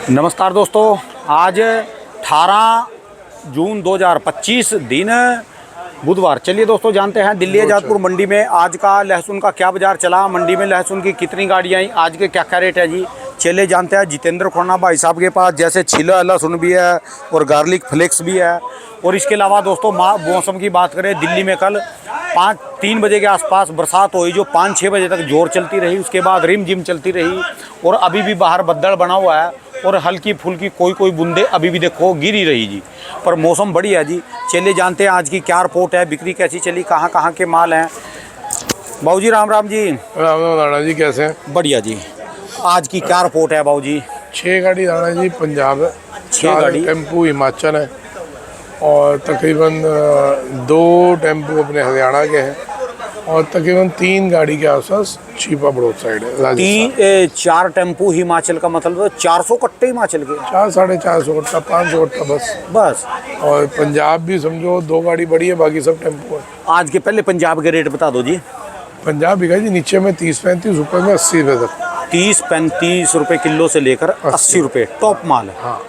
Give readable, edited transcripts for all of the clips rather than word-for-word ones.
नमस्कार दोस्तों, आज 18 जून 2025 दिन बुधवार। चलिए दोस्तों, जानते हैं दिल्ली आजादपुर मंडी में आज का लहसुन का क्या बाजार चला, मंडी में लहसुन की कितनी गाड़ियाँ आई, आज के क्या क्या रेट है जी। चलिए जानते हैं जितेंद्र खोना भाई साहब के पास जैसे छिला लहसुन भी है और गार्लिक फ्लेक्स भी है। और इसके अलावा दोस्तों मौसम की बात करें, दिल्ली में कल 3 बजे के आसपास बरसात हुई जो 5-6 बजे तक जोर चलती रही, उसके बाद रिम जिम चलती रही और अभी भी बाहर बद्दल बना हुआ है और हल्की फुल्की कोई बूंदे अभी भी देखो गिरी रही जी, पर मौसम बढ़िया है जी। चलिए जानते हैं आज की क्या रिपोर्ट है, बिक्री कैसी चली, कहाँ कहाँ के माल हैं। बाबू जी राम राम जी। राम राम राणा जी, कैसे हैं? बढ़िया जी। आज की क्या रिपोर्ट है बाबू जी? 6 गाड़ी राणा जी पंजाब है, 6 गाड़ी टेम्पू हिमाचल है और तकरीबन 2 टेम्पू अपने हरियाणा के हैं और तकरीबन 3 गाड़ी के आसपास छिपा बड़ौद साइड है राजस्थान। 4 टेम्पू हिमाचल का मतलब 400 कट्टे हिमाचल के, 400-450 कट्टा, 500 कट्टा बस। और पंजाब भी समझो 2 गाड़ी बड़ी है, बाकी सब टेम्पू है। आज के पहले पंजाब के रेट बता दो जी। पंजाब बिका जी नीचे में 30-35, ऊपर में 80 रुपये तक। 30-35 रुपये किलो से लेकर 80 रुपये टॉप माल है। हाँ,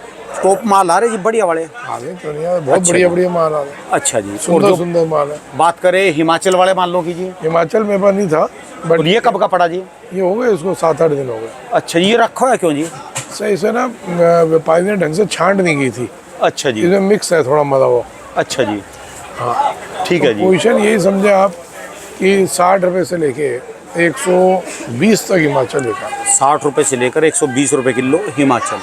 टॉप माल आ रहे जी, बढ़िया वाले आ रहे क्यों नहीं आ रहे, बहुत अच्छा बढ़िया बढ़िया माल आ रहे, अच्छा जी। सुंदर माल है। बात करें हिमाचल वाले मालों की जी, हिमाचल में पर नहीं था, बट और ये कब का पड़ा जी? ये हो गए इसको 7-8 दिन हो गए। अच्छा, ये रखा है क्यों जी? सही से ना व्यापारी ने ढंग से छांट नहीं की थी, अच्छा जी, इसमें मिक्स है थोड़ा मजा वो। अच्छा जी, हाँ ठीक है जी। पोजीशन यही समझे आप कि 60 रुपये से लेके 120 तक हिमाचल बिका। 60 रुपये से लेकर 120 रुपये किलो हिमाचल।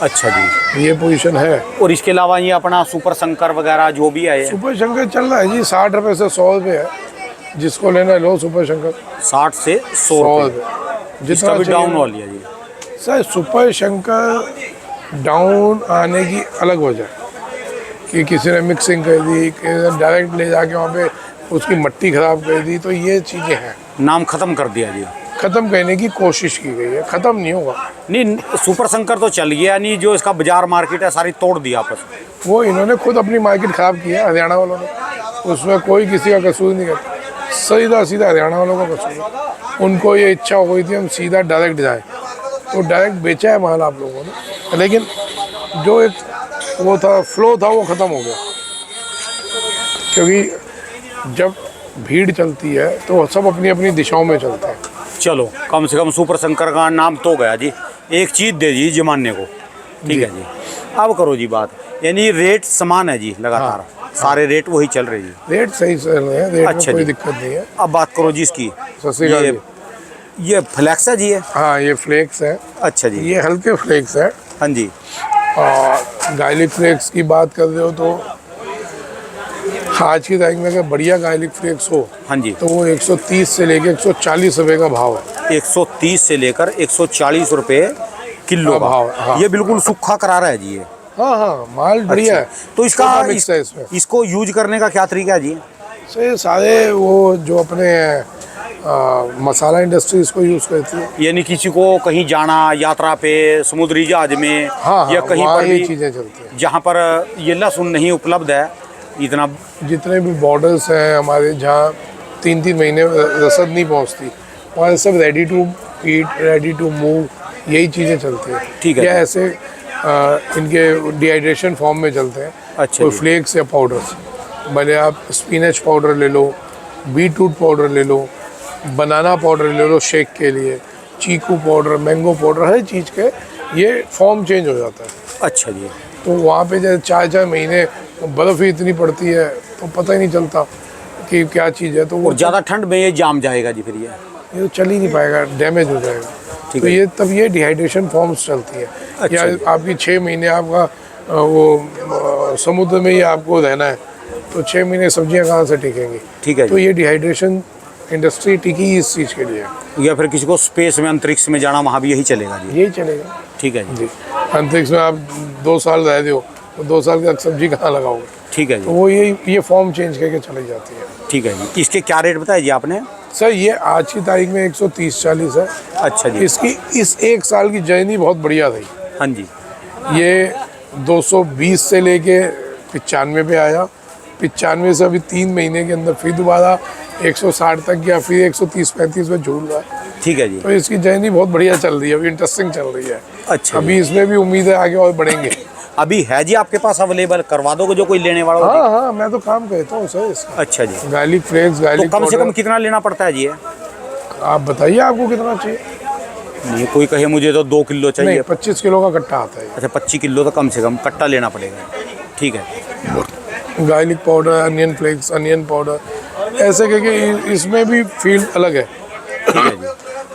अच्छा जी, ये पोजीशन है। और इसके अलावा ये अपना सुपर शंकर वगैरह जो भी है, सुपर शंकर चल रहा है जी, 60 रुपये से 100 रुपये है, जिसको लेना है लो सुपर शंकर। 60 से 100 रुपये, जिसका भी डाउन वाली है जी। सर सुपर शंकर डाउन आने की अलग वजह है कि किसी ने मिक्सिंग कर दी, किसी ने डायरेक्ट ले जाके वहाँ पे उसकी मट्टी खराब कर दी, तो ये चीज़ें हैं। नाम खत्म कर दिया जी, ख़त्म करने की कोशिश की गई है, ख़त्म नहीं होगा। नहीं सुपर शंकर तो चल गया, नहीं जो इसका बाजार मार्केट है सारी तोड़ दिया आपस में। वो इन्होंने खुद अपनी मार्केट ख़राब की है हरियाणा वालों ने, उसमें कोई किसी का कसूर नहीं करता, सीधा हरियाणा वालों का कसूर है। उनको ये इच्छा हो गई थी हम सीधा डायरेक्ट जाएँ, तो डायरेक्ट बेचा है माल आप लोगों ने, लेकिन जो एक वो था फ्लो था वो ख़त्म हो गया, क्योंकि जब भीड़ चलती है तो सब अपनी अपनी दिशाओं में चलते हैं। चलो कम से कम सुपर शंकर का नाम तो गया जी, एक चीज़ दे दी जमाने को, ठीक है जी। अब करो जी बात, यानी रेट समान है जी लगातार। हाँ, सारे रेट वही चल रहे जी, रेट सही चल रहे हैं, रेट अच्छा में कोई जी। दिक्कत नहीं है। अब बात करो जी इसकी, ये फ्लेक्स है जी है? हाँ ये फ्लेक्स है। अच्छा जी, ये हल्के फ्लेक्स है। हाँ जी। और गार्लिक फ्लेक्स की बात कर रहे हो तो आज की तारीख में अगर बढ़िया गार्लिक फ्लेक्स हो, हाँ जी, तो वो 130 से लेकर 140 रुपये का भाव है। 130 से लेकर 140 रुपये किलो का भाव है। हाँ। ये बिल्कुल सूखा करारा है जी ये। हाँ माल बढ़िया है। तो इसका मिक्स है इसमें। इसको यूज करने का क्या तरीका है जी? सर सारे वो जो अपने मसाला इंडस्ट्री इसको यूज करती है, यानी किसी को कहीं जाना यात्रा पे समुद्री जहाज में, हाँ, या कहीं पर भी चीज़ें चलती हैं जहाँ पर ये लहसुन नहीं उपलब्ध है इतना। जितने भी बॉर्डर्स हैं हमारे जहाँ 3-3 महीने रसद नहीं पहुँचती, वहाँ सब ready to eat, ready to move, यही चीज़ें चलती हैं। ठीक है। या ऐसे इनके डिहाइड्रेशन फॉर्म में चलते हैं। अच्छा, कोई फ्लेक्स या पाउडर्स, भले आप स्पिनच पाउडर ले लो, बीटरूट पाउडर ले लो, बनाना पाउडर ले लो शेक के लिए, चीकू पाउडर, मैंगो पाउडर, हर चीज़ के ये फॉर्म चेंज हो जाता है। अच्छा जी। तो वहाँ पे जैसे 4-4 महीने बर्फ़ ही इतनी पड़ती है तो पता ही नहीं चलता कि क्या चीज़ है। तो वो ज़्यादा ठंड में ये जाम जाएगा जी, फिर ये तो चल ही नहीं पाएगा, डैमेज हो जाएगा। तो ये तब ये डिहाइड्रेशन फॉर्म्स चलती है। अच्छा। या आपकी 6 महीने आपका वो समुद्र में ही आपको रहना है, तो 6 महीने सब्जियां कहाँ से टिकेंगी? ठीक है। तो ये डिहाइड्रेशन इंडस्ट्री टिकी इस चीज़ के लिए। या फिर किसी को स्पेस में अंतरिक्ष में जाना, वहाँ भी यही चलेगा जी? यही चलेगा। ठीक है जी। अंतरिक्ष में आप 2 साल रह रहे हो तो 2 साल की सब्जी कहाँ लगाओगे? ठीक है जी। तो वो ये फॉर्म चेंज करके चली जाती है। ठीक है जी। इसके क्या रेट बताया जी आपने? सर ये आज की तारीख में 130-140 है। अच्छा जी। इसकी इस 1 साल की जर्नी बहुत बढ़िया रही। हाँ जी। ये 220 से लेके 95 पे आया, 95 से अभी 3 महीने के अंदर फिर दोबारा 160 तक गया, फिर 130-135 में झूल रहा है। ठीक है जी। तो इसकी जर्नी बहुत बढ़िया चल रही है, अभी इंटरेस्टिंग चल रही है। अच्छा अभी इसमें भी उम्मीद है आगे और बढ़ेंगे। अभी है जी आपके पास अवेलेबल, करवा दोगे जो कोई लेने वाला हो जी? हाँ हाँ, मैं तो काम करता हूँ सर इसका। अच्छा जी। गार्लिक फ्लेक्स, तो गार्लिक कम से कम पाउडर। कितना लेना पड़ता है जी ये? आप बताइए आपको कितना चाहिए। नहीं, कोई कहे मुझे तो 2 किलो नहीं, चाहिए। 25 किलो का कट्टा आता है। अच्छा, 25 किलो तो कम से कम कट्टा लेना पड़ेगा। ठीक है। Garlic powder, onion flakes, onion powder, ऐसे करके इसमें भी फील्ड अलग है। ठीक है जी।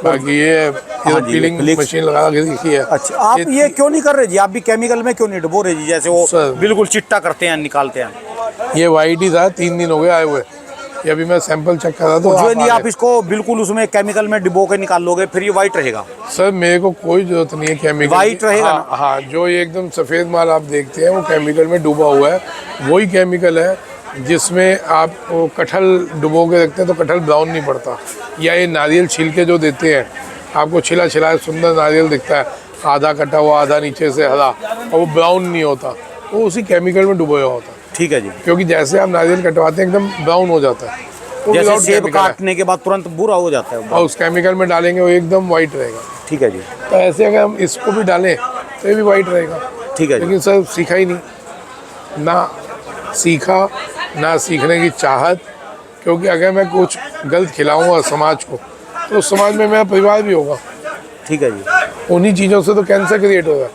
बाकी ये हाँ जी, पीलिंग फ्लेक्स। मशीन लगा के देखी है। अच्छा, आप ये क्यों नहीं कर रहे जी? आप भी केमिकल में क्यों नहीं डुबो रहे जी? जैसे वो सर। बिल्कुल चिट्टा करते हैं, निकालते हैं। ये वाइट ही था, 3 दिन हो गए आए हुए। ये अभी मैं सैंपल चेक कर रहा था तो जो आ नहीं, आप गए। इसको बिल्कुल उसमें केमिकल में डुबो के निकाल लोगे फिर ये वाइट रहेगा? सर मेरे को कोई जरूरत नहीं है केमिकल White की। रहेगा हाँ, हाँ, जो ये एकदम सफ़ेद माल आप देखते हैं वो केमिकल में डूबा हुआ है। वही केमिकल है जिसमें आप वो कटहल डुबो के रखते हैं तो कटहल ब्राउन नहीं पड़ता। या ये नारियल छिलके जो देते हैं आपको, छिला छिलाया सुंदर नारियल दिखता है, आधा कटा हुआ आधा नीचे से हरा, और वो ब्राउन नहीं होता, वो उसी केमिकल में डुबोया होता है। ठीक है जी। क्योंकि जैसे आप नारियल कटवाते हैं एकदम ब्राउन हो जाता है, वो जैसे without सेब chemical है। काटने के बाद तुरंत बुरा हो जाता है। और उस केमिकल में डालेंगे वो एकदम वाइट रहेगा। ठीक है जी। तो ऐसे अगर हम इसको भी डालें तो ये भी वाइट रहेगा। ठीक है जी। लेकिन सर सीखा ही नहीं, ना सीखा ना सीखने की चाहत। क्योंकि अगर मैं कुछ गलत खिलाऊंगा समाज को तो उस समाज में मेरा परिवार भी होगा। ठीक है जी। उन्हीं चीज़ों से तो कैंसर क्रिएट होगा।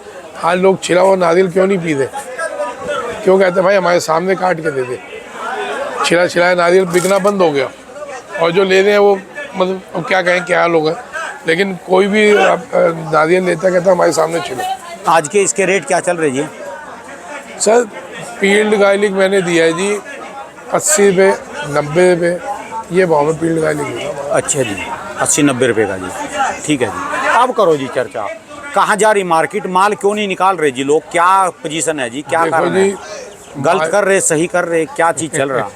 आज लोग छिला हुआ नारियल क्यों नहीं पीते? क्यों कहते हैं भाई हमारे सामने काट के दे दे। छिला छिलाया नारियल बिकना बंद हो गया, और जो ले रहे हैं वो मतलब अब क्या कहें क्या लोग हैं। लेकिन कोई भी नारियल लेता कहता हमारे सामने छिलो। आज के इसके रेट क्या चल रहे जी? सर पील्ड गार्लिक मैंने दिया है जी 80 रुपये, 90 रुपये, ये भाव में पील्ड गार्लिक है। अच्छा जी, 80-90 रुपये का जी। ठीक है जी। अब करो जी चर्चा, कहाँ जा रही मार्केट? माल क्यों नहीं निकाल रहे जी लोग? क्या पोजीशन है जी? क्या देखो कारण जी, है? गलत कर रहे, सही कर रहे, क्या चीज़ चल रहा?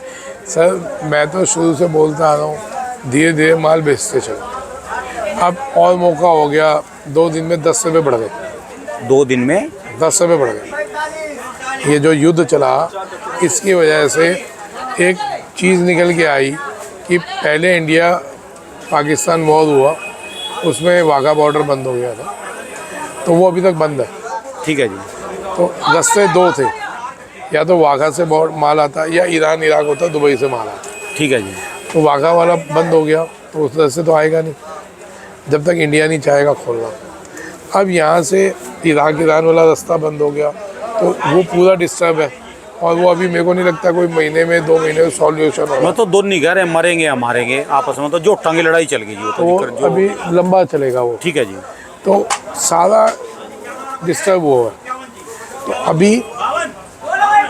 सर मैं तो शुरू से बोलता आ रहा हूँ धीरे धीरे माल बेचते चलो। अब और मौका हो गया, 2 दिन में 10 रुपये बढ़ गए। 2 दिन में 10 रुपये बढ़ गए। ये जो युद्ध चला इसकी वजह से एक चीज़ निकल के आई कि पहले इंडिया पाकिस्तान वॉर हुआ, उसमें वाघा बॉर्डर बंद हो गया था, तो वो अभी तक बंद है। ठीक है जी। तो रास्ते 2 थे, या तो वाघा से माल आता या ईरान इराक होता, दुबई से माल आता। ठीक है जी। तो वाघा वाला बंद हो गया तो उस रास्ते तो आएगा नहीं जब तक इंडिया नहीं चाहेगा खोलना। अब यहाँ से इराक ईरान वाला रास्ता बंद हो गया तो वो पूरा डिस्टर्ब है, और वो अभी मेरे को नहीं लगता कोई महीने में 2 महीने में सॉल्यूशन होगा। मैं तो दोनों नहीं कह रहे, मरेंगे या मारेंगे आपस में, तो जो टंगे लड़ाई चल गई जी वो तो तो दिक्कत जो। अभी लंबा चलेगा वो। ठीक है जी। तो सारा डिस्टर्ब हुआ है। तो अभी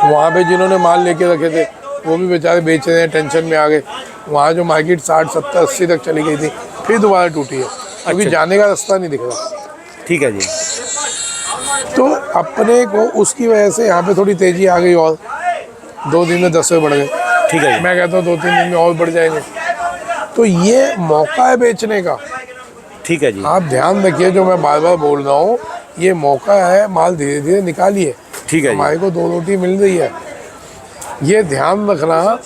वहाँ पे जिन्होंने माल लेके रखे थे वो भी बेचारे बेच रहे हैं, टेंशन में आ गए। वहाँ जो मार्केट 60, 70, 80 तक चली गई थी फिर दोबारा टूटी है, क्योंकि अच्छा। जाने का रास्ता नहीं दिख रहा। ठीक है जी। तो अपने को उसकी वजह से यहाँ पे थोड़ी तेज़ी आ गई, और 2 दिन में 10 रुपये बढ़ गए। ठीक है जी। मैं कहता हूँ 2-3 दिन में और बढ़ जाएंगे। तो ये मौका है बेचने का। ठीक है जी। आप ध्यान रखिए, जो मैं बार बार बोल रहा हूँ, ये मौका है, माल धीरे धीरे निकालिए। ठीक है जी। हमारे को 2 रोटी मिल रही है, ये ध्यान रखना।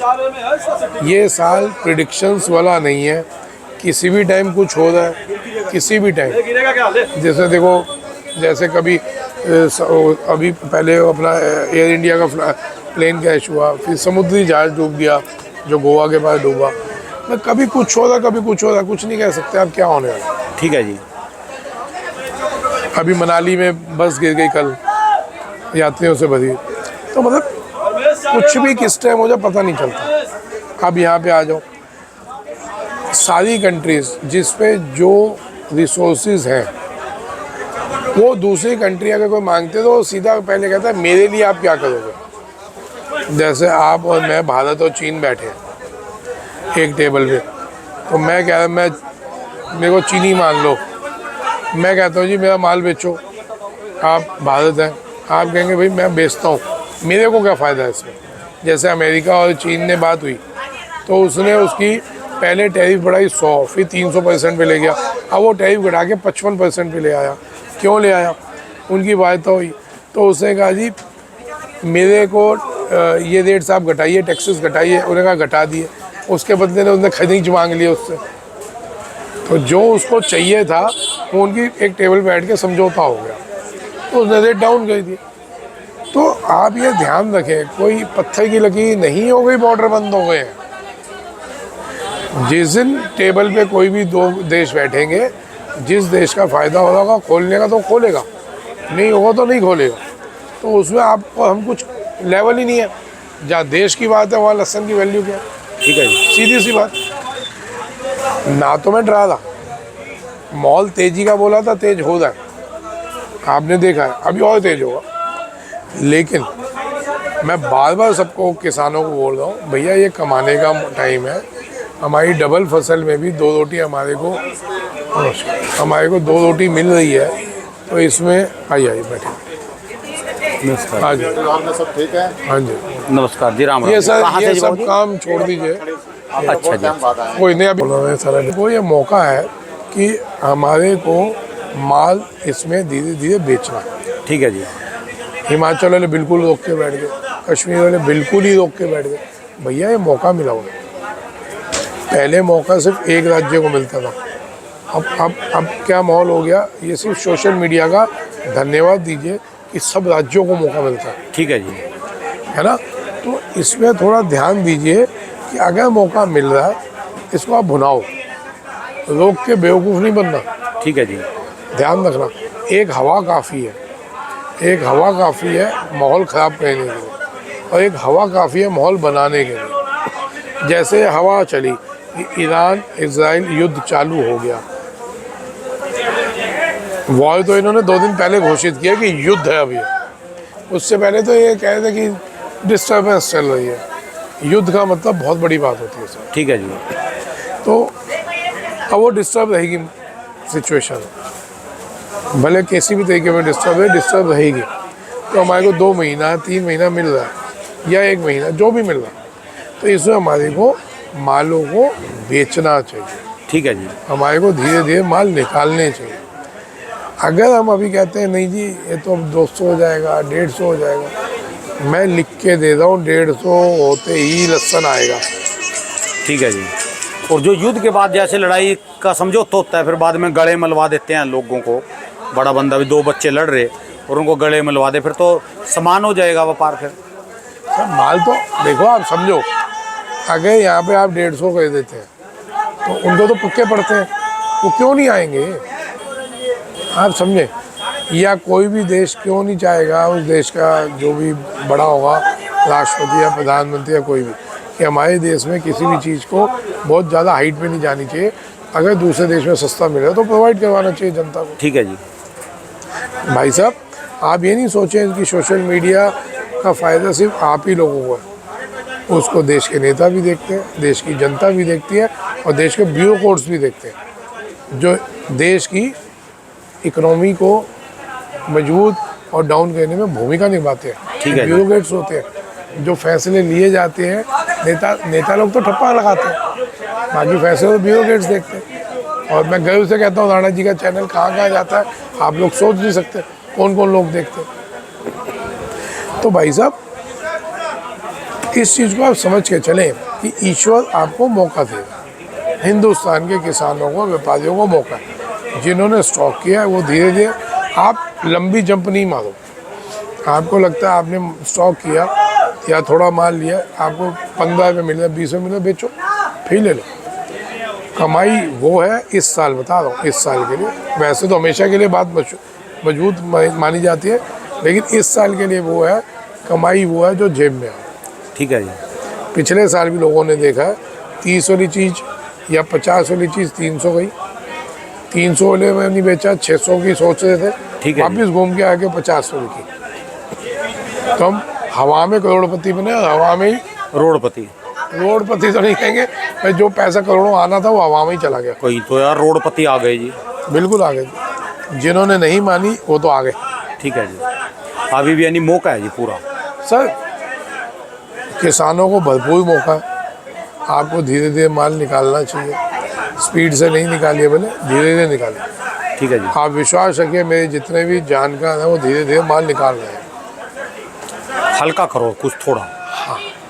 ये साल प्रिडिक्शंस वाला नहीं है, किसी भी टाइम कुछ हो रहा है, किसी भी टाइम। जैसे देखो, जैसे कभी अभी पहले अपना एयर इंडिया का प्लेन क्रैश हुआ, फिर समुद्री जहाज डूब गया जो गोवा के पास डूबा। मैं कभी कुछ हो रहा, कभी कुछ हो रहा, कुछ नहीं कह सकते आप क्या होने वाला। ठीक है जी। अभी मनाली में बस गिर गई कल, यात्रियों से भरी। तो मतलब कुछ भी किस टाइम हो जाए पता नहीं चलता। अब यहाँ पे आ जाओ, सारी कंट्रीज जिस पे जो रिसोर्सेज हैं वो दूसरी कंट्री अगर कोई मांगते तो सीधा पहले कहता है मेरे लिए आप क्या करोगे। जैसे आप और मैं, भारत और चीन बैठे हैं एक टेबल पे, तो मैं कह रहा मेरे को चीनी मान लो, मैं कहता हूँ जी मेरा माल बेचो, आप भारत हैं, आप कहेंगे भाई मैं बेचता हूँ, मेरे को क्या फ़ायदा है इसमें। जैसे अमेरिका और चीन ने बात हुई तो उसने उसकी पहले टैरिफ बढ़ाई 100, फिर 300% पे ले गया, अब वो टैरिफ घटा के 55% पे ले आया। क्यों ले आया? उनकी बात तो हुई, तो उसने कहा जी मेरे को ये रेट्स आप घटाइए, टैक्सेस घटाइए। उन्होंने कहा घटा दिए, उसके बदले ने उसने खरीच मांग लिया उससे। तो जो उसको चाहिए था वो उनकी एक टेबल बैठ के समझौता हो गया, तो उसने रेट डाउन कर दी। तो आप ये ध्यान रखें, कोई पत्थर की लकीर नहीं हो गई, बॉर्डर बंद हो गए हैं। जिस दिन टेबल पे कोई भी दो देश बैठेंगे, जिस देश का फ़ायदा होगा खोलने का तो खोलेगा, नहीं होगा तो नहीं खोलेगा। तो उसमें आपको हम कुछ लेवल ही नहीं है। जहाँ देश की बात है वहाँ लहसुन की वैल्यू क्या है? ठीक है जी। सीधी सी बात। ना तो मैं डरा था, मॉल तेजी का बोला था, तेज हो जाए, आपने देखा है, अभी और तेज होगा। लेकिन मैं बार बार सबको, किसानों को बोल रहा हूँ, भैया ये कमाने का टाइम है। हमारी डबल फसल में भी 2 रोटी हमारे को दो रोटी मिल रही है। तो इसमें आइए बैठे। नमस्कार। हाँ जी, सब ठीक है। हाँ जी। नमस्कार जी, राम राम। ये सर, कहाँ से ये जी सब बाबूजी? काम छोड़ दीजिए। अच्छा जी। कोई नहीं, अभी बोल रहे सर, वो ये मौका है कि हमारे को माल इसमें धीरे धीरे बेचना है। ठीक है जी। हिमाचल वाले बिल्कुल रोक के बैठ गए, कश्मीर वाले बिल्कुल ही रोक के बैठ गए। भैया ये मौका मिला हुआ है। पहले मौका सिर्फ एक राज्य को मिलता था, अब क्या माहौल हो गया, ये सिर्फ सोशल मीडिया का धन्यवाद दीजिए कि सब राज्यों को मौका मिलता है। ठीक है जी। है ना? तो इसमें थोड़ा ध्यान दीजिए कि अगर मौका मिल रहा है इसको आप भुनाओ, रोक के बेवकूफ़ नहीं बनना। ठीक है जी। ध्यान रखना, एक हवा काफ़ी है, एक हवा काफ़ी है माहौल ख़राब करने के लिए, और एक हवा काफ़ी है माहौल बनाने के लिए। जैसे हवा चली कि ईरान इजराइल युद्ध चालू हो गया, वॉर तो इन्होंने 2 दिन पहले घोषित किया कि युद्ध है अभी। उससे पहले तो ये कह रहे थे कि डिस्टर्बेंस चल रही है। युद्ध का मतलब बहुत बड़ी बात होती है सर। ठीक है जी। तो अब वो डिस्टर्ब रहेगी सिचुएशन, भले किसी भी तरीके में डिस्टर्ब रहेगी। तो हमारे को 2 महीना 3 महीना मिल रहा है या 1 महीना, जो भी मिल रहा है, तो इसमें हमारे को मालों को बेचना चाहिए। ठीक है जी। हमारे को धीरे धीरे माल निकालने चाहिए। अगर हम अभी कहते हैं नहीं जी ये तो अब 200 हो जाएगा, 150 हो जाएगा, मैं लिख के दे रहा हूँ 150 होते ही लहसुन आएगा। ठीक है जी। और जो युद्ध के बाद जैसे लड़ाई का समझौता होता है, फिर बाद में गले मलवा देते हैं लोगों को। बड़ा बंदा भी 2 बच्चे लड़ रहे और उनको गले मलवा दे, फिर तो समान हो जाएगा व्यापार। फिर सर माल तो देखो, आप समझो, अगर यहाँ पे आप 150 कर देते हैं तो उनको तो पुक्के पड़ते हैं, वो क्यों नहीं आएंगे? आप समझे? या कोई भी देश क्यों नहीं चाहेगा, उस देश का जो भी बड़ा होगा, राष्ट्रपति या प्रधानमंत्री या कोई भी, कि हमारे देश में किसी भी चीज़ को बहुत ज़्यादा हाइट पे नहीं जानी चाहिए। अगर दूसरे देश में सस्ता मिले तो प्रोवाइड करवाना चाहिए जनता को। ठीक है जी। भाई साहब, आप ये नहीं सोचें कि सोशल मीडिया का फ़ायदा सिर्फ आप ही लोगों को है। उसको देश के नेता भी देखते हैं, देश की जनता भी देखती है, और देश के ब्यूरोक्रेट्स भी देखते हैं, जो देश की इकोनॉमी को मजबूत और डाउन करने में भूमिका निभाते हैं। ठीक है। ब्यूरोक्रेट्स होते हैं, जो फैसले लिए जाते हैं। नेता लोग तो ठप्पा लगाते हैं, बाकी फैसले तो ब्यूरोक्रेट्स देखते हैं। और मैं गर्व से कहता हूँ, राणा जी का चैनल कहाँ कहाँ जाता है, आप लोग सोच नहीं सकते कौन कौन लोग देखते हैं। तो भाई साहब, इस चीज़ को आप समझ के चलें कि ईश्वर आपको मौका देगा। हिंदुस्तान के किसानों को, व्यापारियों को मौका है। जिन्होंने स्टॉक किया है वो धीरे धीरे, आप लंबी जंप नहीं मारो। आपको लगता है आपने स्टॉक किया या थोड़ा माल लिया, आपको 15 रुपये मिल रहा है, 20 रुपये मिल रहा है, बेचो, फिर ले लो। कमाई वो है, इस साल बता रहा हूँ, इस साल के लिए। वैसे तो हमेशा के लिए बात मजबूत मानी जाती है, लेकिन इस साल के लिए वो है, कमाई वो है जो जेब में है। ठीक है जी। पिछले साल भी लोगों ने देखा है, 30 वाली चीज़ या 50 वाली चीज़ 300 गई, 300 वाले में नहीं बेचा, 600 की सोच रहे थे, ठीक है वापस घूम के आके 50 वाली की। तो हम हवा में करोड़पति बने, और हवा में ही रोडपति। रोडपति तो नहीं कहेंगे भाई, जो पैसा करोड़ों आना था वो हवा में ही चला गया। कोई तो यार रोडपति आ गए जी। बिल्कुल आ गए। जिन्होंने नहीं मानी वो तो आ गए। ठीक है जी। अभी भी यानी मौका है जी पूरा। सर किसानों को भरपूर मौका है, आपको धीरे धीरे माल निकालना चाहिए। स्पीड से नहीं निकालिए, भले धीरे धीरे निकालिए। ठीक है जी। आप विश्वास रखिए, मेरे जितने भी जानकार हैं वो धीरे धीरे माल निकाल रहे हैं। हल्का करो कुछ थोड़ा।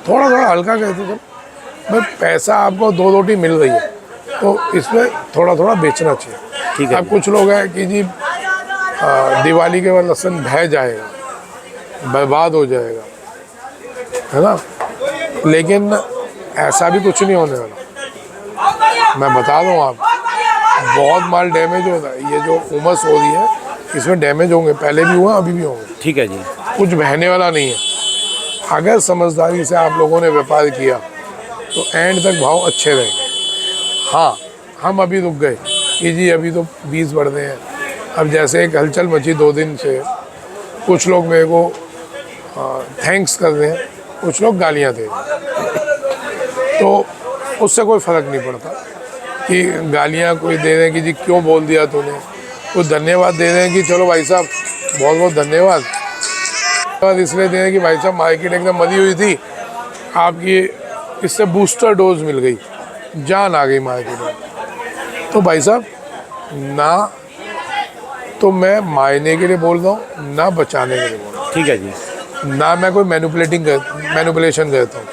थोड़ा थोड़ा हल्का कहते थे भाई, पैसा आपको 2 रोटी मिल रही है, तो इसमें थोड़ा थोड़ा बेचना चाहिए। ठीक है। अब कुछ लोग हैं कि जी दिवाली के बाद लहसुन बह जाएगा, बर्बाद हो जाएगा, है ना, लेकिन ऐसा भी कुछ नहीं होने वाला। मैं बता दूँ आप, बहुत माल डैमेज होता है। ये जो उमस हो रही है इसमें डैमेज होंगे, पहले भी हुआ अभी भी होंगे। ठीक है जी। कुछ बहने वाला नहीं है। अगर समझदारी से आप लोगों ने व्यापार किया तो एंड तक भाव अच्छे रहेंगे। हाँ, हम अभी रुक गए कि जी अभी तो 20 बढ़ रहे हैं। अब जैसे एक हलचल मची 2 दिन से, कुछ लोग मेरे को थैंक्स कर रहे हैं, कुछ लोग गालियाँ दे रहे हैं, तो उससे कोई फ़र्क नहीं पड़ता कि गालियाँ कोई दे रहे हैं कि जी क्यों बोल दिया तूने, कुछ धन्यवाद दे रहे हैं कि चलो भाई साहब बहुत बहुत धन्यवाद, इसलिए दे रहे हैं कि भाई साहब मार्केट एकदम मरी हुई थी, आपकी इससे बूस्टर डोज मिल गई, जान आ गई मार्केट में। तो भाई साहब ना तो मैं मायने के लिए बोल रहा हूँ, ना बचाने के लिए बोल रहा हूँ। ठीक है जी। ना मैं कोई मैनिपुलेशन करता हूँ।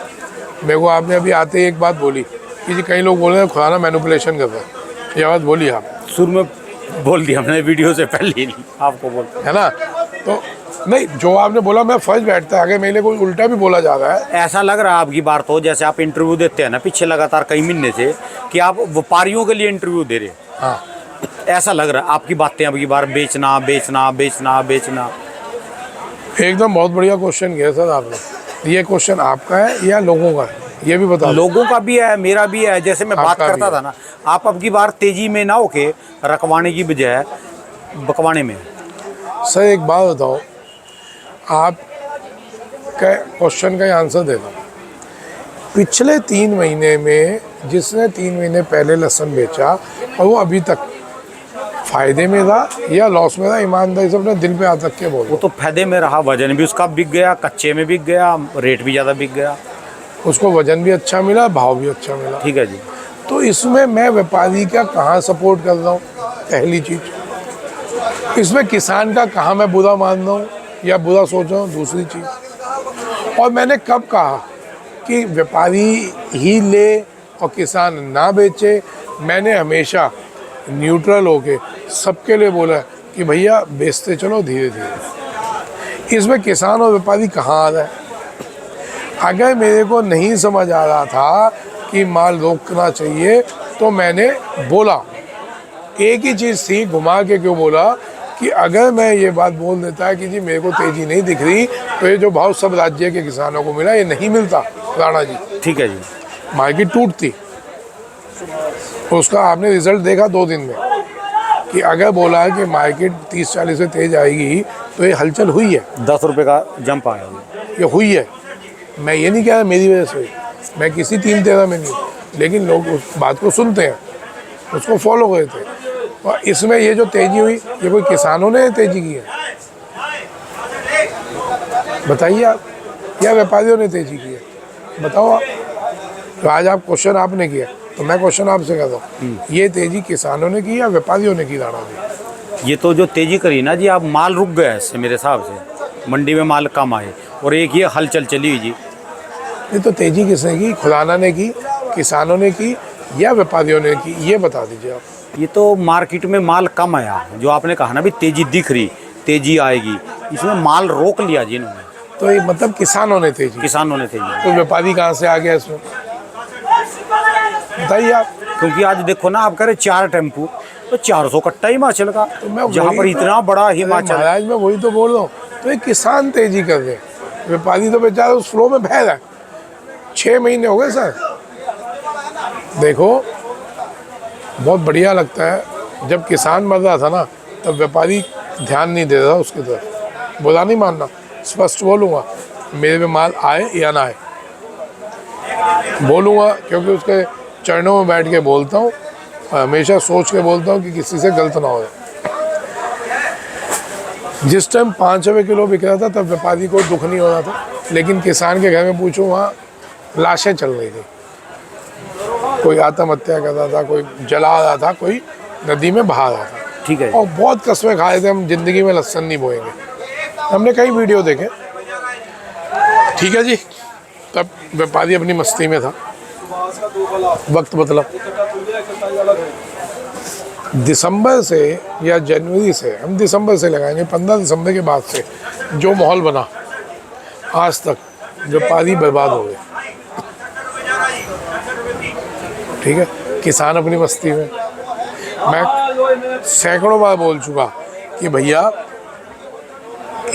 मेरे को आपने अभी आते ही एक बात बोली कि जी कई लोग बोल रहे हैं खुराना मैनिपुलेशन कर रहा है, ये बात बोली आप शुरू में बोल दिया हमने वीडियो से पहले ही आपको बोल, है ना। तो नहीं, जो आपने बोला मैं फर्स्ट बैठता है, आगे मेरे कोई उल्टा भी बोला जा रहा है। ऐसा लग रहा है आपकी बार तो जैसे आप इंटरव्यू देते हैं ना पीछे लगातार कई महीने से कि आप व्यापारियों के लिए इंटरव्यू दे रहे हैं। हाँ, ऐसा लग रहा है आपकी बातें अब की बार बेचना बेचना बेचना बेचना। एकदम बहुत बढ़िया क्वेश्चन किया सर आपने। ये क्वेश्चन आपका है या लोगों का है, ये भी बता दो। लोगों का भी है, मेरा भी है। जैसे मैं बात आपका भी करता था ना, आप अब की बार तेजी में ना होके रखवाने की बजाय बकवाने में। सर एक बात बताओ, आप का क्वेश्चन का आंसर दे दो। पिछले 3 महीने में जिसने 3 महीने पहले लहसुन बेचा और वो अभी तक फायदे में था या लॉस में था, ईमानदारी से अपने दिल पे हाथ रख के बोलो। वो तो फायदे में रहा, वजन भी उसका बिक गया, कच्चे में बिक गया, रेट भी ज़्यादा बिक गया, उसको वजन भी अच्छा मिला, भाव भी अच्छा मिला। ठीक है जी। तो इसमें मैं व्यापारी का कहाँ सपोर्ट कर रहा हूँ, पहली चीज़। इसमें किसान का कहाँ मैं बुरा मान रहा हूँ या बुरा सोच रहा हूँ, दूसरी चीज़। और मैंने कब कहा कि व्यापारी ही ले और किसान ना बेचे, मैंने हमेशा न्यूट्रल होके सबके लिए बोला कि भैया बेचते चलो धीरे धीरे। इसमें किसान और व्यापारी कहाँ आ रहा है। अगर मेरे को नहीं समझ आ रहा था कि माल रोकना चाहिए तो मैंने बोला, एक ही चीज़ थी, घुमा के क्यों बोला कि अगर मैं ये बात बोल देता कि जी मेरे को तेज़ी नहीं दिख रही, तो ये जो भाव सब राज्य के किसानों को मिला ये नहीं मिलता राणा जी। ठीक है जी। मार्केट टूटती। उसका आपने रिजल्ट देखा 2 दिन में कि अगर बोला है कि मार्केट 30-40 से तेज आएगी तो ये हलचल हुई है। 10 रुपये का जंप आया, ये हुई है। मैं ये नहीं कह रहा मेरी वजह से, मैं किसी 3-13 में नहीं, लेकिन लोग उस बात को सुनते हैं, उसको फॉलो करते हैं। और इसमें ये जो तेज़ी हुई, ये कोई किसानों ने तेज़ी की है बताइए आप, या व्यापारियों ने तेज़ी की है, बताओ आप। तो आज आप क्वेश्चन आपने किया तो मैं क्वेश्चन आपसे कर रहा हूँ, ये तेज़ी किसानों ने की या व्यापारियों ने की राणा जी? ये तो जो तेज़ी करी ना जी, आप माल रुक गया इससे मेरे हिसाब से, मंडी में माल कम आए और एक ये हलचल चली हुई जी। ये तो तेज़ी किसने की, खुदाना ने की, किसानों ने की या व्यापारियों ने की, ये बता दीजिए आप। ये तो मार्केट में माल कम आया, जो आपने कहा ना भी तेज़ी दिख रही, तेज़ी आएगी, इसमें माल रोक लिया जी इन्होंने। तो ये मतलब किसानों ने तेज़ी, किसानों ने तेज़ी। तो व्यापारी कहाँ से आ गया इसमें, बताइए आप। क्योंकि आज देखो ना, आप कह रहे 4 टेम्पू तो 400 कट्टा हिमाचल का, तो मैं जहाँ पर इतना बड़ा हिमाचल। महाराज मैं वही तो बोल रहा हूँ, तो ये किसान तेज़ी कर रहे हैं, व्यापारी तो बेचारा उस फ्लो में बह रहा है। 6 महीने हो गए सर। देखो बहुत बढ़िया लगता है, जब किसान मर रहा था ना तब व्यापारी ध्यान नहीं दे रहा उसकी तरफ। बुरा नहीं मानना, स्पष्ट बोलूँगा, मेरे पे माल आए या ना आए बोलूँगा, क्योंकि उसके चरणों में बैठ के बोलता हूँ और हमेशा सोच के बोलता हूँ कि किसी से गलत ना हो। जिस टाइम 5 रुपये किलो बिक रहा था तब व्यापारी को दुख नहीं हो रहा था, लेकिन किसान के घर में पूछो वहाँ लाशें चल रही थी, कोई आत्महत्या कर रहा था, कोई जला रहा था, कोई नदी में बहा रहा था। ठीक है। और बहुत कस्में खाए थे, हम जिंदगी में लहसुन नहीं बोएंगे, हमने कई वीडियो देखे। ठीक है जी, तब व्यापारी अपनी मस्ती में था, वक्त मतलब दिसंबर से या जनवरी से, हम दिसंबर से लगाएंगे, 15 दिसंबर के बाद से जो माहौल बना आज तक, व्यापारी बर्बाद हो गए। ठीक है, किसान अपनी मस्ती में। मैं सैकड़ों बार बोल चुका कि भैया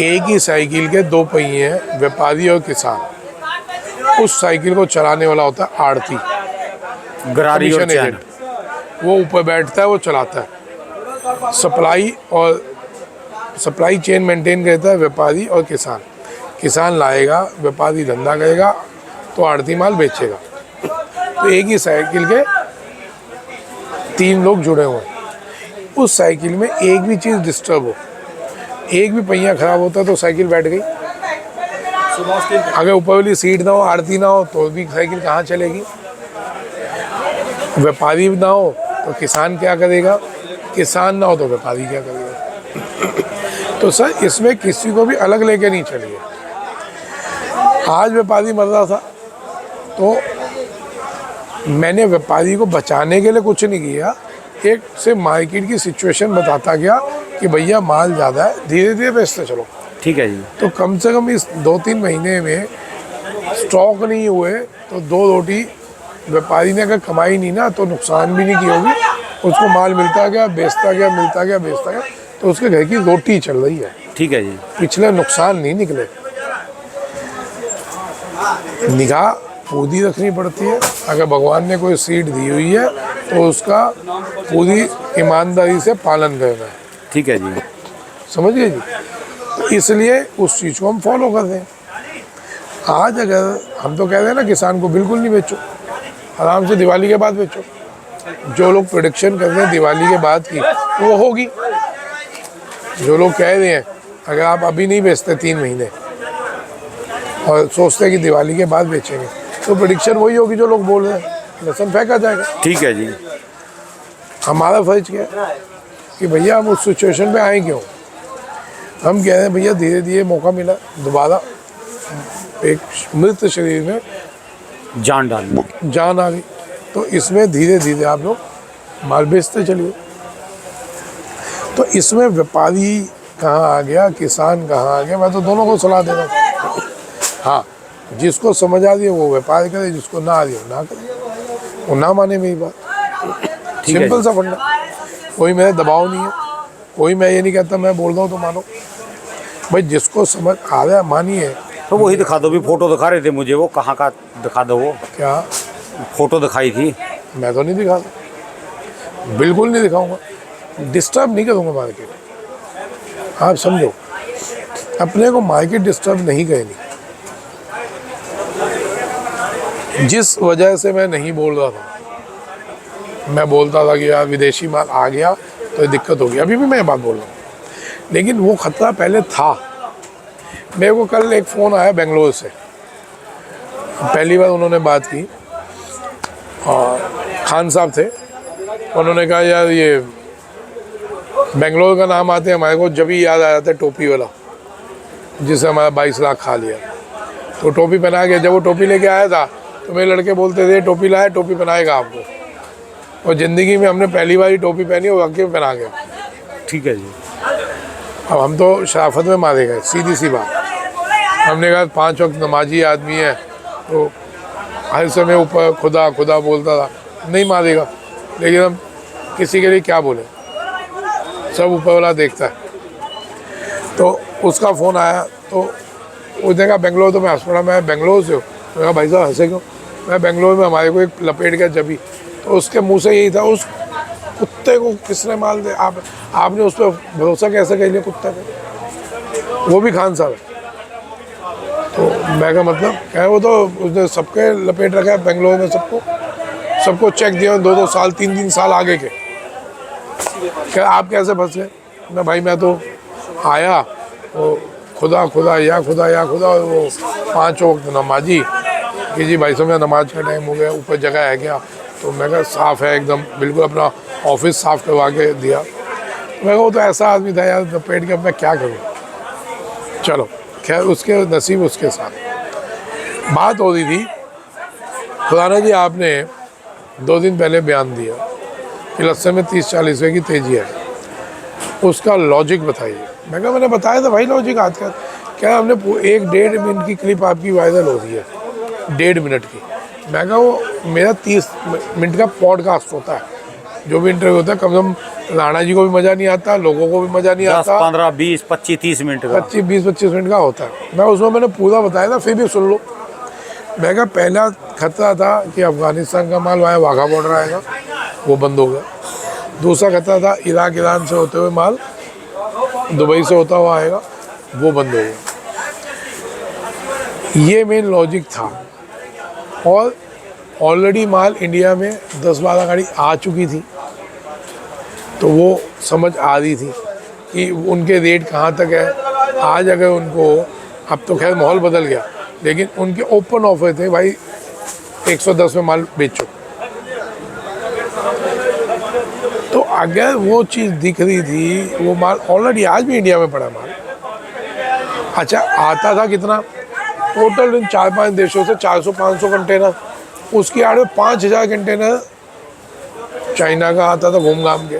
एक ही साइकिल के दो पहिए हैं, व्यापारी और किसान। उस साइकिल को चलाने वाला होता है आड़ती, गरारी और कमीशन चैन। एजेंट। वो ऊपर बैठता है, वो चलाता है। सप्लाई चेन मेंटेन करता है व्यापारी और किसान। किसान लाएगा, व्यापारी धंधा करेगा, तो आड़ती माल बेचेगा। तो एक ही साइकिल के तीन लोग जुड़े हुए हैं। उस साइकिल में एक भी चीज़ डिस्टर्ब हो, एक भी पहिया खराब होता है तो साइकिल बैठ गई। अगर ऊपर वाली सीट ना हो, आड़ती ना हो, तो भी साइकिल कहाँ चलेगी। व्यापारी ना हो तो किसान क्या करेगा, किसान ना हो तो व्यापारी क्या करेगा। तो सर इसमें किसी को भी अलग लेके नहीं चलिए। आज व्यापारी मर रहा था तो मैंने व्यापारी को बचाने के लिए कुछ नहीं किया, एक से मार्केट की सिचुएशन बताता गया कि भैया माल ज़्यादा है, धीरे धीरे बेचते चलो। ठीक है जी। तो कम से कम इस 2-3 महीने में स्टॉक नहीं हुए तो 2 रोटी व्यापारी ने अगर कमाई नहीं ना, तो नुकसान भी नहीं की होगी। उसको माल मिलता गया, बेचता गया, मिलता गया, बेचता गया, तो उसके घर की रोटी चल रही है। ठीक है जी। पिछले नुकसान नहीं निकले। निगाह पूरी रखनी पड़ती है। अगर भगवान ने कोई सीट दी हुई है तो उसका पूरी ईमानदारी से पालन करना है। ठीक है जी। समझ गए जी। तो इसलिए उस चीज़ को हम फॉलो कर रहे हैं। आज अगर हम तो कह रहे हैं ना, किसान को बिल्कुल नहीं बेचो, आराम से दिवाली के बाद बेचो। जो लोग प्रेडिक्शन कर रहे हैं दिवाली के बाद की, वो होगी। जो लोग कह रहे हैं अगर आप अभी नहीं बेचते 3 महीने और सोचते हैं कि दिवाली के बाद बेचेंगे, तो प्रेडिक्शन वही होगी जो लोग बोल रहे हैं, लहसुन फेंका जाएगा। ठीक है जी। हमारा फर्ज क्या है कि भैया हम उस सिचुएशन पे आए क्यों। हम कह रहे हैं भैया धीरे धीरे मौका मिला, दोबारा एक मृत शरीर में जान डालना, जान आ गई। तो इसमें धीरे धीरे आप लोग माल बेचते चलिए। तो इसमें व्यापारी कहाँ आ गया, किसान कहाँ आ गया, मैं तो दोनों को सलाह दे रहा हूँ। हाँ, जिसको समझ आ रही है वो व्यापार करे, जिसको ना आ रही है ना करे, वो ना माने मेरी बात। ठीक है सिंपल सा फंडा। कोई मेरा दबाव नहीं है, कोई मैं ये नहीं कहता मैं बोल रहा हूँ तो मानो। भाई जिसको समझ आ रहा है मानिए। तो वही दिखा दो, भी फोटो दिखा रहे थे मुझे, वो कहाँ का दिखा दो। वो क्या फोटो दिखाई थी? मैं तो नहीं दिखाता, बिल्कुल नहीं दिखाऊंगा, डिस्टर्ब नहीं करूँगा मार्केट। आप समझो, अपने को मार्केट डिस्टर्ब नहीं करनी। जिस वजह से मैं नहीं बोल रहा था, मैं बोलता था कि यार विदेशी माल आ गया तो दिक्कत होगी, अभी भी मैं ये बात बोल रहा हूँ, लेकिन वो खतरा पहले था। मेरे को कल एक फ़ोन आया बेंगलोर से, पहली बार उन्होंने बात की और खान साहब थे। उन्होंने कहा यार ये बेंगलोर का नाम आते हमारे को जब ही याद आ जाता है टोपी वाला, जिससे हमारा 22 लाख खा लिया। तो टोपी पहना के, जब वो टोपी लेके आया था तो मेरे लड़के बोलते थे टोपी लाया, टोपी पहनाएगा आपको। और ज़िंदगी में हमने पहली बार ही टोपी पहनी और वाकई में पहना गया। ठीक है जी। अब हम तो शराफत में मारे गए, सीधी सी बात। हमने कहा 5 वक्त नमाजी आदमी है तो हर समय ऊपर खुदा खुदा बोलता था, नहीं मारेगा। लेकिन हम किसी के लिए क्या बोले, सब ऊपर वाला देखता है। तो उसका फ़ोन आया तो उसने कहा बेंगलोर, तो मैं हंस पड़ा, मैं बेंगलोर से हूँ। मैं कहा भाई साहब हंसे क्यों? मैं बेंगलोर में हमारे को एक लपेट गया जबी। तो उसके मुंह से यही था, उस कुत्ते को किसने माल दे, आपने उस पर भरोसा कैसे कर लिया कुत्ते पे, वो भी खान साहब है। तो मैं का मतलब क्या है, वो तो उसने सबके लपेट रखा है बेंगलोर में, सबको चेक दिया 2-2 साल 3-3 साल आगे के। क्या आप कैसे फंस गए? मैं भाई मैं तो आया, वो खुदा खुदा या खुदा या खुदा, वो 5 वक्त नमाजी कि जी भाई साहब नमाज का टाइम हो गया, ऊपर जगह है क्या? तो मैं कहा साफ़ है एकदम, बिल्कुल अपना ऑफिस साफ़ करवा के दिया। मैं वो तो ऐसा आदमी था यार, लपेट के अब मैं क्या करूँ। चलो खैर, उसके नसीब उसके साथ। बात हो रही थी खुराना जी, आपने 2 दिन पहले बयान दिया कि लहसुन में 30-40 रुपये की तेज़ी है, उसका लॉजिक बताइए। मैं कहा मैंने बताया था भाई लॉजिक आज का, क्या हमने 1-1.5 मिनट की क्लिप आपकी वायरल हो रही है, 1.5 मिनट की। मैं कहा वो मेरा 30 मिनट का पॉडकास्ट होता है, जो भी इंटरव्यू होता है, कम से कम राणा जी को भी मज़ा नहीं आता, लोगों को भी मज़ा नहीं 10, आता, 15, 20, 25, 30 मिनट का 25 मिनट का होता है। मैं उसमें मैंने पूरा बताया था, फिर भी सुन लो। मैं कहा पहला खतरा था कि अफ़गानिस्तान का माल वहाँ वाघा बॉर्डर आएगा, वो बंद हो गया। दूसरा खतरा था इराक ईरान से होते हुए माल दुबई से होता हुआ आएगा, वो बंद हो गया। ये मेन लॉजिक था। और ऑलरेडी माल इंडिया में 10-12 गाड़ी आ चुकी थी, तो वो समझ आ रही थी कि उनके रेट कहाँ तक है। आज अगर उनको, अब तो खैर माहौल बदल गया, लेकिन उनके ओपन ऑफर थे भाई 110 में माल बेचो। तो अगर वो चीज़ दिख रही थी, वो माल ऑलरेडी आज भी इंडिया में पड़ा माल। अच्छा आता था कितना, टोटल इन 4-5 देशों से 400-500 कंटेनर, उसकी आड़ में 5000 कंटेनर चाइना का आता था घूम घाम के,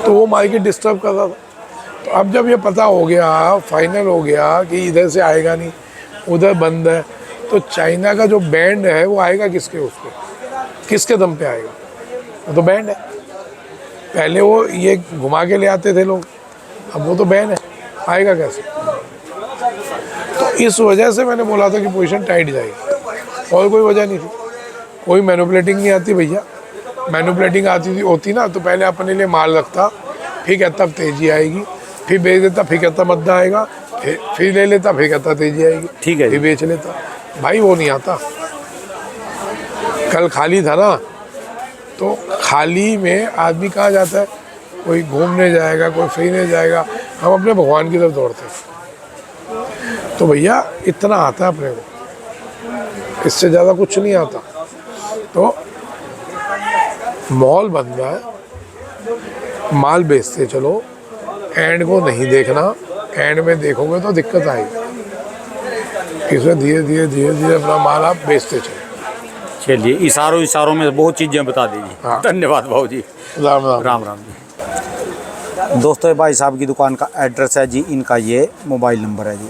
तो वो मार्केट डिस्टर्ब कर रहा था। तो अब जब ये पता हो गया, फाइनल हो गया कि इधर से आएगा नहीं, उधर बंद है, तो चाइना का जो बैंड है वो आएगा किसके, उस पर किसके दम पे आएगा, वो तो बैंड है। पहले वो ये घुमा के ले आते थे लोग, अब वो तो बैन है, आएगा कैसे। तो इस वजह से मैंने बोला था कि पोजीशन टाइट जाएगी, और कोई वजह नहीं थी। कोई मैनिपुलेटिंग नहीं आती भैया। मैनिपुलेटिंग आती थी होती ना, तो पहले अपने लिए माल रखता, फिर कहता अब तेज़ी आएगी, फिर बेच देता, फिर कहता मद्दा आएगा, फिर ले लेता, फिर कहता तेज़ी आएगी, ठीक है, फिर बेच लेता। भाई वो नहीं आता। कल खाली था ना, तो खाली में आदमी कहाँ जाता है, कोई घूमने जाएगा, कोई फ्रीने जाएगा, हम अपने भगवान की तरफ दौड़ते हैं। तो भैया इतना आता है अपने को, इससे ज़्यादा कुछ नहीं आता। तो मॉल बन रहा है, माल बेचते चलो, एंड को नहीं देखना, एंड में देखोगे तो दिक्कत आएगी। इसमें धीरे धीरे धीरे धीरे अपना माल आप बेचते चलो। चलिए, इशारों में बहुत चीज़ें बता दीजिए। हाँ। धन्यवाद भाऊ जी। राम राम। राम राम जी। दोस्तों, भाई साहब की दुकान का एड्रेस है जी, इनका ये मोबाइल नंबर है जी।